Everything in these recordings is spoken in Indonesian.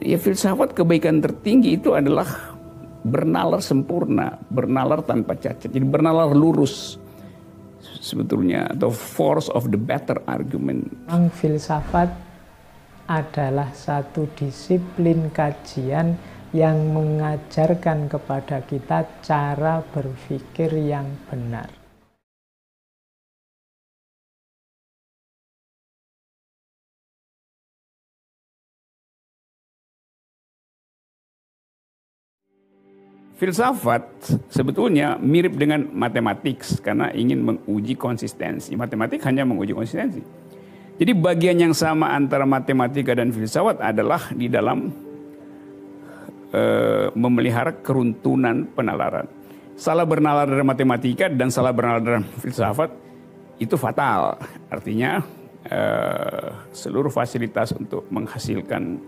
Ya filsafat kebaikan tertinggi itu adalah bernalar sempurna, bernalar tanpa cacat. Jadi bernalar lurus sebetulnya, atau force of the better argument. Memang filsafat adalah satu disiplin kajian yang mengajarkan kepada kita cara berpikir yang benar. Filsafat sebetulnya mirip dengan matematik karena ingin menguji konsistensi. Matematik hanya menguji konsistensi. Jadi bagian yang sama antara matematika dan filsafat adalah di dalam memelihara keruntuhan penalaran. Salah bernalar dalam matematika dan salah bernalar dalam filsafat itu fatal. Artinya seluruh fasilitas untuk menghasilkan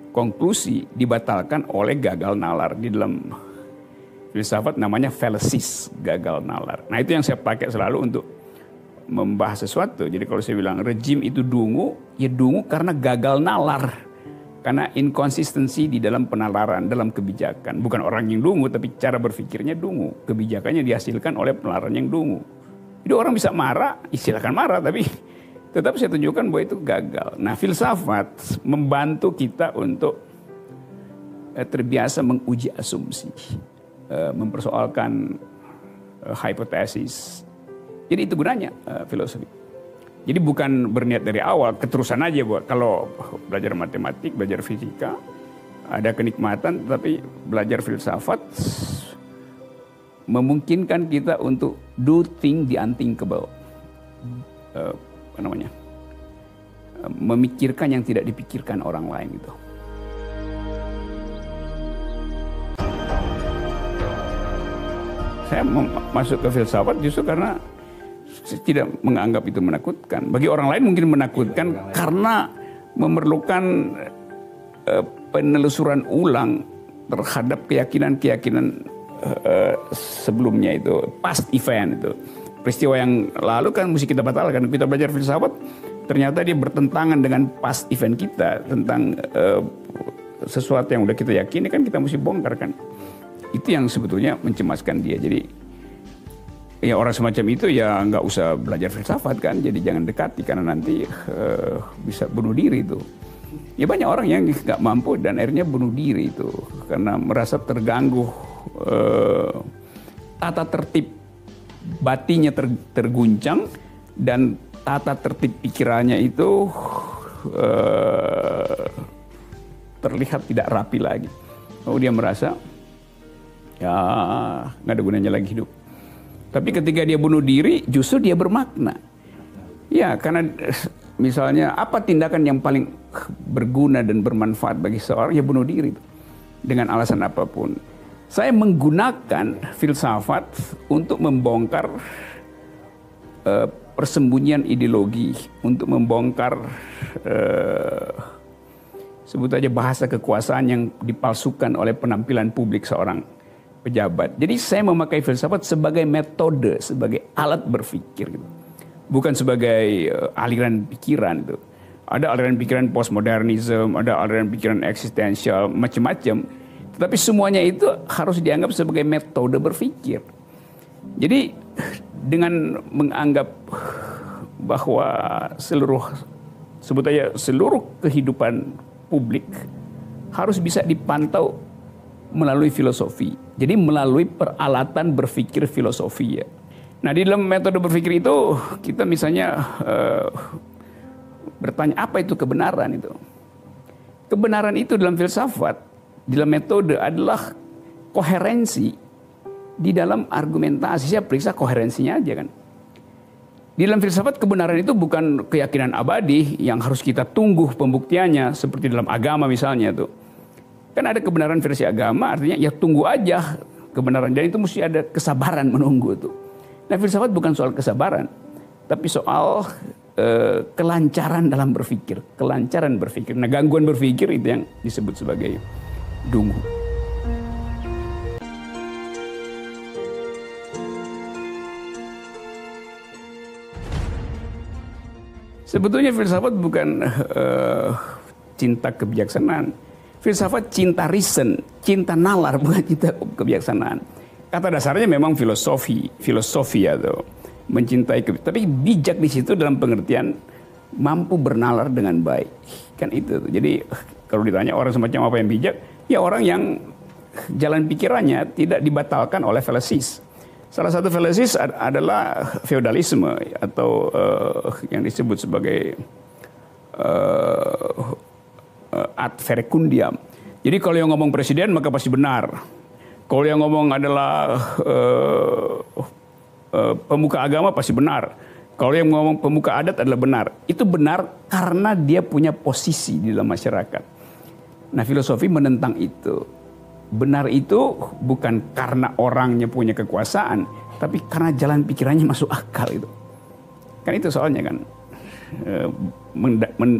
konklusi dibatalkan oleh gagal nalar. Di dalam filsafat namanya fallacies, gagal nalar. Nah itu yang saya pakai selalu untuk membahas sesuatu. Jadi kalau saya bilang rejim itu dungu, ya dungu karena gagal nalar. Karena inkonsistensi di dalam penalaran, dalam kebijakan. Bukan orang yang dungu, tapi cara berpikirnya dungu. Kebijakannya dihasilkan oleh penalaran yang dungu. Jadi orang bisa marah, silakan marah, tapi tetap saya tunjukkan bahwa itu gagal. Nah filsafat membantu kita untuk terbiasa menguji asumsi. Mempersoalkan hipotesis. Jadi itu gunanya filosofi. Jadi bukan berniat dari awal, keterusan aja buat kalau belajar matematik, belajar fisika, ada kenikmatan, tapi belajar filsafat memungkinkan kita untuk do thing the unthinkable. Apa namanya? Memikirkan yang tidak dipikirkan orang lain gitu. Saya masuk ke filsafat justru karena saya tidak menganggap itu menakutkan. Bagi orang lain mungkin menakutkan karena memerlukan penelusuran ulang terhadap keyakinan-keyakinan sebelumnya itu, past event itu. Peristiwa yang lalu kan mesti kita batalkan. Kita belajar filsafat, ternyata dia bertentangan dengan past event kita. Tentang sesuatu yang udah kita yakini kan kita mesti bongkar kan. Itu yang sebetulnya mencemaskan dia. Jadi ya orang semacam itu ya nggak usah belajar filsafat kan. Jadi jangan dekati karena nanti bisa bunuh diri itu. Ya banyak orang yang nggak mampu dan akhirnya bunuh diri itu. Karena merasa terganggu tata tertib batinnya terguncang dan tata tertib pikirannya itu terlihat tidak rapi lagi. Oh dia merasa ya nggak ada gunanya lagi hidup. Tapi ketika dia bunuh diri justru dia bermakna. Ya karena misalnya apa tindakan yang paling berguna dan bermanfaat bagi seorang, ya bunuh diri dengan alasan apapun. Saya menggunakan filsafat untuk membongkar persembunyian ideologi, untuk membongkar sebut aja bahasa kekuasaan yang dipalsukan oleh penampilan publik seorang pejabat. Jadi saya memakai filsafat sebagai metode, sebagai alat berpikir gitu. Bukan sebagai aliran pikiran itu. Ada aliran pikiran postmodernisme, ada aliran pikiran eksistensial, macam-macam. Tetapi semuanya itu harus dianggap sebagai metode berpikir. Jadi dengan menganggap bahwa sebut aja seluruh kehidupan publik harus bisa dipantau melalui filosofi. Jadi melalui peralatan berpikir filosofi ya. Nah di dalam metode berpikir itu kita misalnya bertanya apa itu kebenaran itu. Kebenaran itu dalam filsafat, dalam metode adalah koherensi di dalam argumentasi. Saya periksa koherensinya aja kan. Di dalam filsafat kebenaran itu bukan keyakinan abadi yang harus kita tunggu pembuktiannya seperti dalam agama misalnya tuh. Kan ada kebenaran versi agama artinya ya tunggu aja kebenaran. Dan itu mesti ada kesabaran menunggu tuh. Nah filsafat bukan soal kesabaran, tapi soal kelancaran dalam berpikir, kelancaran berpikir. Nah gangguan berpikir itu yang disebut sebagai dungu. Sebetulnya filsafat bukan cinta kebijaksanaan. Filsafat cinta reason, cinta nalar, bukan cinta kebijaksanaan. Kata dasarnya memang filosofi atau mencintai tapi bijak di situ dalam pengertian mampu bernalar dengan baik. Kan itu. Jadi kalau ditanya orang semacam apa yang bijak, ya orang yang jalan pikirannya tidak dibatalkan oleh fallacies. Salah satu fallacies adalah feodalisme atau yang disebut sebagai ad verecundiam. Jadi kalau yang ngomong presiden maka pasti benar. Kalau yang ngomong adalah pemuka agama pasti benar. Kalau yang ngomong pemuka adat adalah benar. Itu benar karena dia punya posisi di dalam masyarakat. Nah, filosofi menentang itu. Benar itu bukan karena orangnya punya kekuasaan, tapi karena jalan pikirannya masuk akal itu. Kan itu soalnya kan.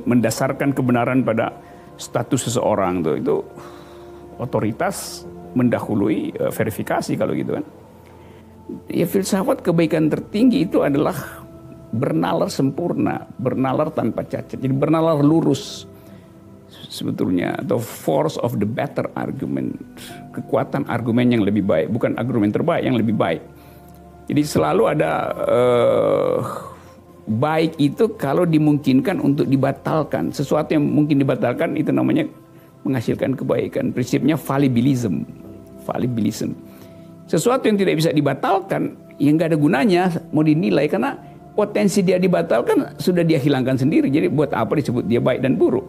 Mendasarkan kebenaran pada status seseorang tuh, itu otoritas mendahului verifikasi kalau gitu kan. Ya, filsafat kebaikan tertinggi itu adalah bernalar sempurna, bernalar tanpa cacat. Jadi bernalar lurus sebetulnya, atau force of the better argument, kekuatan argumen yang lebih baik, bukan argumen terbaik, yang lebih baik. Jadi selalu ada baik itu kalau dimungkinkan untuk dibatalkan. Sesuatu yang mungkin dibatalkan itu namanya menghasilkan kebaikan. Prinsipnya fallibilism. Sesuatu yang tidak bisa dibatalkan, yang nggak ada gunanya mau dinilai, karena potensi dia dibatalkan sudah dia hilangkan sendiri. Jadi buat apa disebut dia baik dan buruk?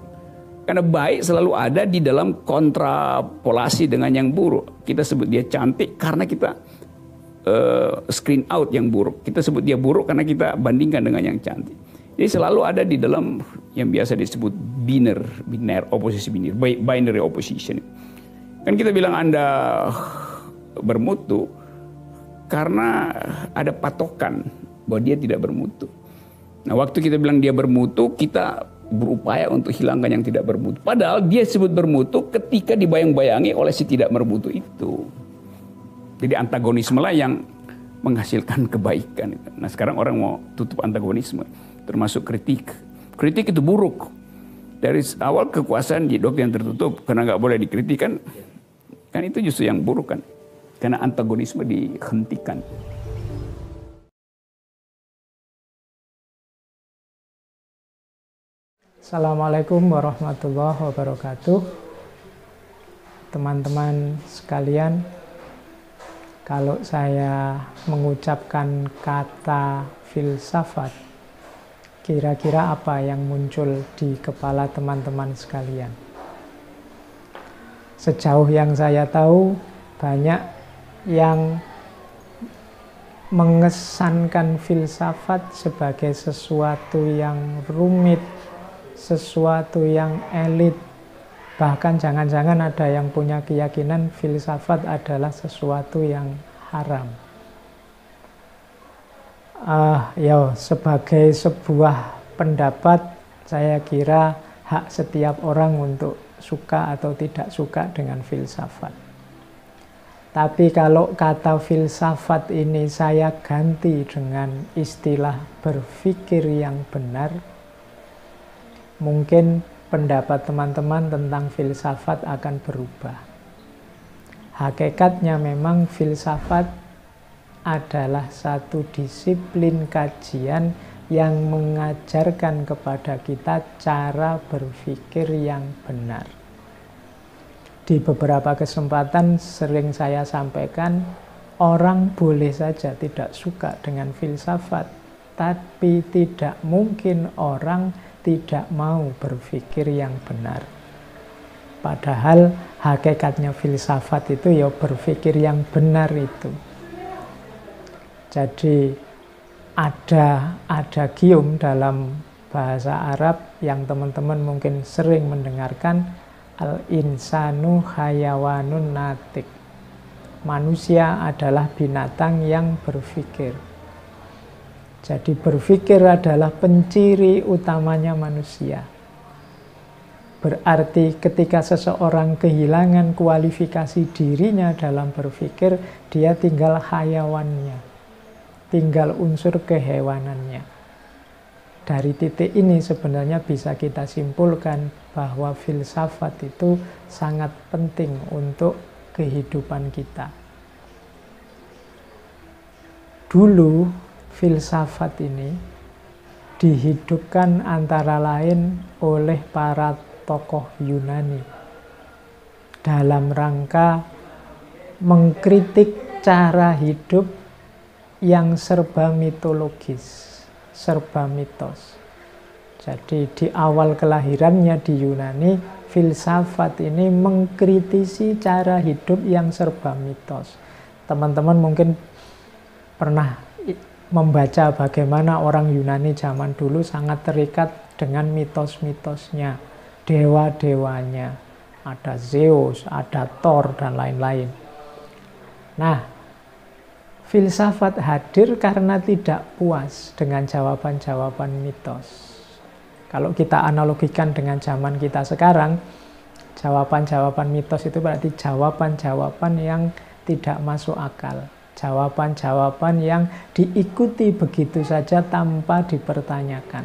Karena baik selalu ada di dalam kontrapolasi dengan yang buruk. Kita sebut dia cantik karena kita screen out yang buruk. Kita sebut dia buruk karena kita bandingkan dengan yang cantik. Jadi selalu ada di dalam yang biasa disebut binary opposition. Kan kita bilang Anda bermutu karena ada patokan bahwa dia tidak bermutu. Nah, waktu kita bilang dia bermutu, kita berupaya untuk hilangkan yang tidak bermutu. Padahal dia sebut bermutu ketika dibayang-bayangi oleh si tidak bermutu itu. Jadi antagonisme lah yang menghasilkan kebaikan. Nah, sekarang orang mau tutup antagonisme, termasuk kritik. Kritik itu buruk. Dari awal kekuasaan di doktrin tertutup karena nggak boleh dikritik kan itu justru yang buruk kan. Karena antagonisme dihentikan. Assalamualaikum warahmatullahi wabarakatuh. Teman-teman sekalian, kalau saya mengucapkan kata filsafat, kira-kira apa yang muncul di kepala teman-teman sekalian? Sejauh yang saya tahu, banyak yang mengesankan filsafat sebagai sesuatu yang rumit, sesuatu yang elit. Bahkan jangan-jangan ada yang punya keyakinan filsafat adalah sesuatu yang haram. Sebagai sebuah pendapat, saya kira hak setiap orang untuk suka atau tidak suka dengan filsafat. Tapi kalau kata filsafat ini saya ganti dengan istilah berpikir yang benar, mungkin pendapat teman-teman tentang filsafat akan berubah. Hakikatnya memang filsafat adalah satu disiplin kajian yang mengajarkan kepada kita cara berpikir yang benar. Di beberapa kesempatan sering saya sampaikan, orang boleh saja tidak suka dengan filsafat, tapi tidak mungkin orang tidak mau berpikir yang benar. Padahal hakikatnya filsafat itu ya berpikir yang benar itu. Jadi ada adagium dalam bahasa Arab yang teman-teman mungkin sering mendengarkan, al-insanu hayawanun natik. Manusia adalah binatang yang berpikir. Jadi berpikir adalah penciri utamanya manusia. Berarti ketika seseorang kehilangan kualifikasi dirinya dalam berpikir, dia tinggal hayawannya, tinggal unsur kehewanannya. dari titik ini sebenarnya bisa kita simpulkan bahwa filsafat itu sangat penting untuk kehidupan kita. Dulu filsafat ini dihidupkan antara lain oleh para tokoh Yunani dalam rangka mengkritik cara hidup yang serba mitologis, serba mitos. Jadi di awal kelahirannya di Yunani, filsafat ini mengkritisi cara hidup yang serba mitos. Teman-teman mungkin pernah membaca bagaimana orang Yunani zaman dulu sangat terikat dengan mitos-mitosnya, dewa-dewanya. Ada Zeus, ada Thor, dan lain-lain. Nah, filsafat hadir karena tidak puas dengan jawaban-jawaban mitos. Kalau kita analogikan dengan zaman kita sekarang, jawaban-jawaban mitos itu berarti jawaban-jawaban yang tidak masuk akal. Jawaban-jawaban yang diikuti begitu saja tanpa dipertanyakan.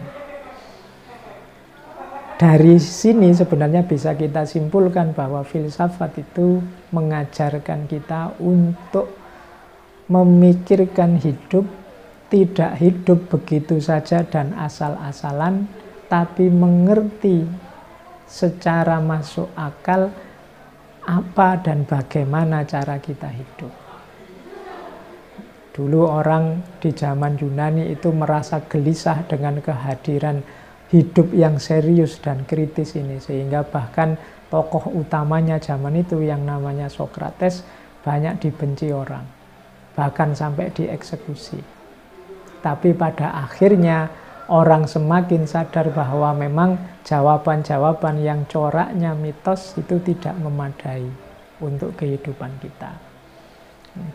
Dari sini sebenarnya bisa kita simpulkan bahwa filsafat itu mengajarkan kita untuk memikirkan hidup, tidak hidup begitu saja dan asal-asalan, tapi mengerti secara masuk akal apa dan bagaimana cara kita hidup. Dulu orang di zaman Yunani itu merasa gelisah dengan kehadiran hidup yang serius dan kritis ini, sehingga bahkan tokoh utamanya zaman itu yang namanya Sokrates banyak dibenci orang, bahkan sampai dieksekusi. Tapi pada akhirnya orang semakin sadar bahwa memang jawaban-jawaban yang coraknya mitos itu tidak memadai untuk kehidupan kita.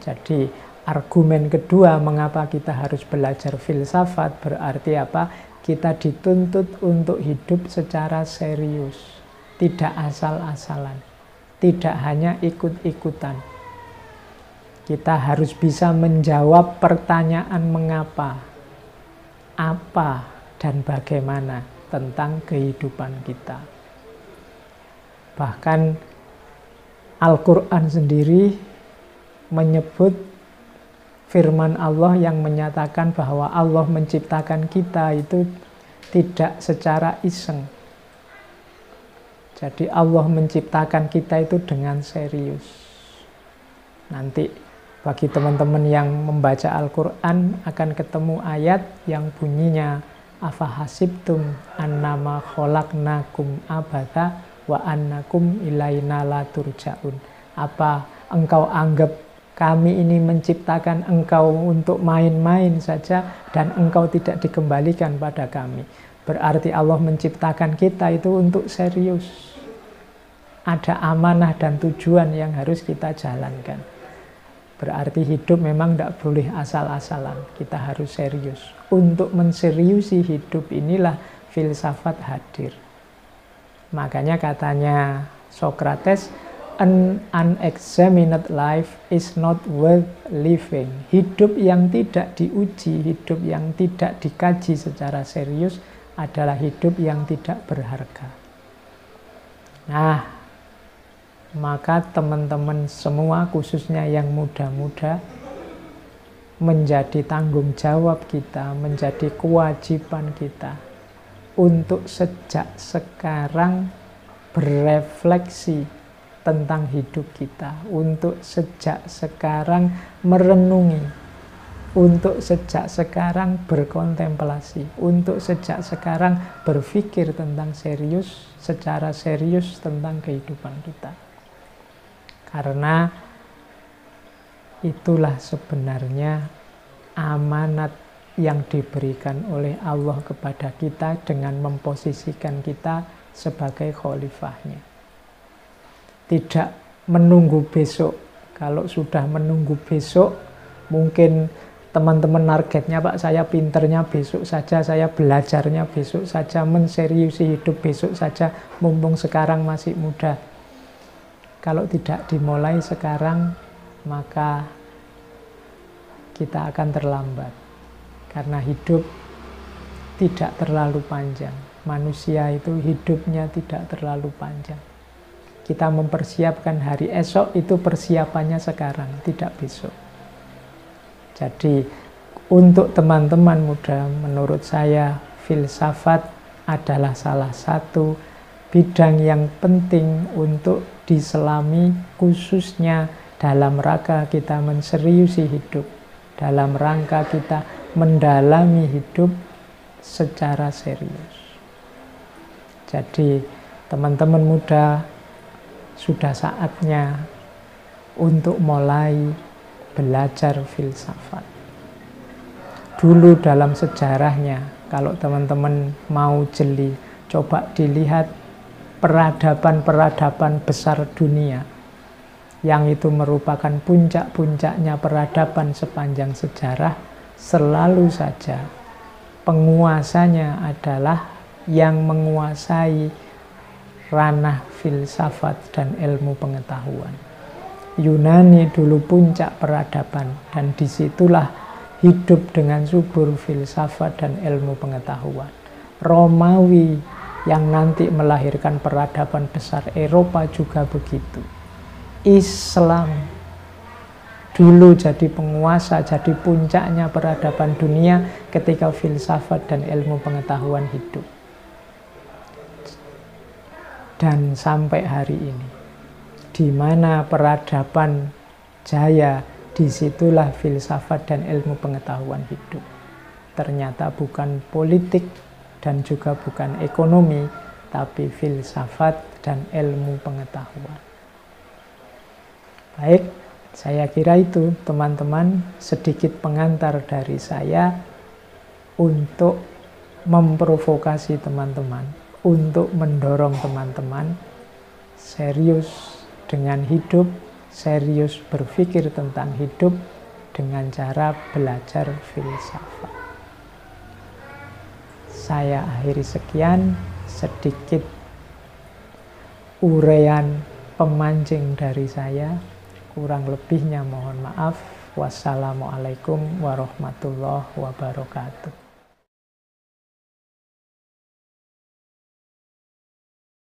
Jadi argumen kedua mengapa kita harus belajar filsafat berarti apa? Kita dituntut untuk hidup secara serius, tidak asal-asalan, tidak hanya ikut-ikutan. Kita harus bisa menjawab pertanyaan mengapa, apa, dan bagaimana tentang kehidupan kita. Bahkan Al-Quran sendiri menyebut firman Allah yang menyatakan bahwa Allah menciptakan kita itu tidak secara iseng. Jadi Allah menciptakan kita itu dengan serius. Nanti bagi teman-teman yang membaca Al-Quran akan ketemu ayat yang bunyinya afahasibtum annama khalaqnakum abatha wa annakum ilaina la turja'un. Apa engkau anggap kami ini menciptakan engkau untuk main-main saja dan engkau tidak dikembalikan pada kami? Berarti Allah menciptakan kita itu untuk serius. Ada amanah dan tujuan yang harus kita jalankan. Berarti hidup memang tidak boleh asal-asalan. Kita harus serius. Untuk menseriusi hidup inilah filsafat hadir. Makanya katanya Sokrates, an unexamined life is not worth living. Hidup yang tidak diuji, hidup yang tidak dikaji secara serius adalah hidup yang tidak berharga. Nah, maka teman-teman semua, khususnya yang muda-muda, menjadi tanggung jawab kita, menjadi kewajiban kita untuk sejak sekarang berefleksi tentang hidup kita, untuk sejak sekarang merenungi, untuk sejak sekarang berkontemplasi, untuk sejak sekarang berpikir tentang serius, secara serius tentang kehidupan kita. Karena itulah sebenarnya amanat yang diberikan oleh Allah kepada kita dengan memposisikan kita sebagai khalifahnya. Tidak menunggu besok. Kalau sudah menunggu besok, mungkin teman-teman targetnya, Pak, saya pinternya besok saja, saya belajarnya besok saja, menseriusi hidup besok saja, mumpung sekarang masih muda. Kalau tidak dimulai sekarang, maka kita akan terlambat. Karena hidup tidak terlalu panjang. Manusia itu hidupnya tidak terlalu panjang. Kita mempersiapkan hari esok itu persiapannya sekarang, tidak besok. Jadi untuk teman-teman muda, menurut saya filsafat adalah salah satu bidang yang penting untuk diselami, khususnya dalam rangka kita menseriusi hidup, dalam rangka kita mendalami hidup secara serius. Jadi teman-teman muda, sudah saatnya untuk mulai belajar filsafat. Dulu dalam sejarahnya, kalau teman-teman mau jeli, coba dilihat peradaban-peradaban besar dunia, yang itu merupakan puncak-puncaknya peradaban sepanjang sejarah, selalu saja penguasanya adalah yang menguasai ranah filsafat dan ilmu pengetahuan. Yunani dulu puncak peradaban, dan disitulah hidup dengan subur filsafat dan ilmu pengetahuan. Romawi yang nanti melahirkan peradaban besar Eropa juga begitu. Islam dulu jadi penguasa, jadi puncaknya peradaban dunia ketika filsafat dan ilmu pengetahuan hidup. Dan sampai hari ini, di mana peradaban jaya, disitulah filsafat dan ilmu pengetahuan hidup. Ternyata bukan politik dan juga bukan ekonomi, tapi filsafat dan ilmu pengetahuan. Baik, saya kira itu teman-teman sedikit pengantar dari saya untuk memprovokasi teman-teman, untuk mendorong teman-teman serius dengan hidup, serius berpikir tentang hidup dengan cara belajar filsafat. Saya akhiri sekian, sedikit uraian pemancing dari saya. Kurang lebihnya mohon maaf. Wassalamualaikum warahmatullahi wabarakatuh.